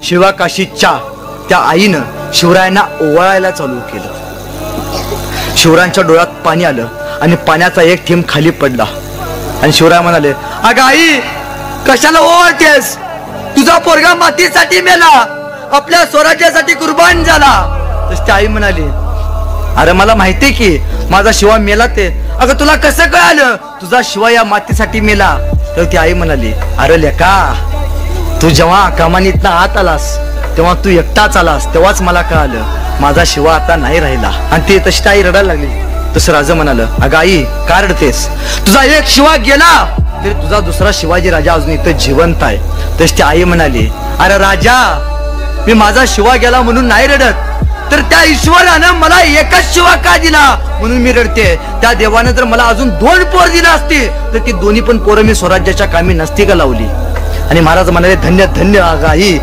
शिवाकाशीच्या त्या आईनं शिवरायांना ओवाळायला चालू केलं। शिवरायांच्या डोळ्यात पाणी आलं आणि पाण्याचा एक थेंब खाली पडला आणि शिवराय म्हणाले, अगं आई कशाला ओवाळतेस? तुझा पोरगा मातीसाठी मेला, आपल्या स्वराज्यासाठी कुर्बान झाला। तर ती आई म्हणाली, अरे मला माहितीये की माझा शिवा मेला ते। अगं तुला कसं कळालं तुझा शिवा या मातीसाठी मेला? तर ती आई म्हणाली, अरे लेका तू जेव्हा कमानीतनं आत आलास तेव्हा तू एकटाच आलास, तेव्हाच मला कळालं माझा शिवा आता नाही राहिला। आणि ती तशी आई रडायला लागली। तसं राजा म्हणालं, अगं आई का रडतेस? तुझा एक शिवा गेला तरी तुझा दुसरा शिवाजी राजा अजून इथं जिवंत आहे। तशी ती आई म्हणाली, अरे राजा मी माझा शिवा गेला म्हणून नाही रडत, तर त्या ईश्वरानं मला एकच शिवा का दिला म्हणून मी रडते। त्या देवानं जर मला अजून 2 पोर दिला असती तर ती दोन्ही पण पोरं मी स्वराज्याच्या कामी नसती का लावली? आणि महाराज म्हणाले, धन्य धन्य अगं आई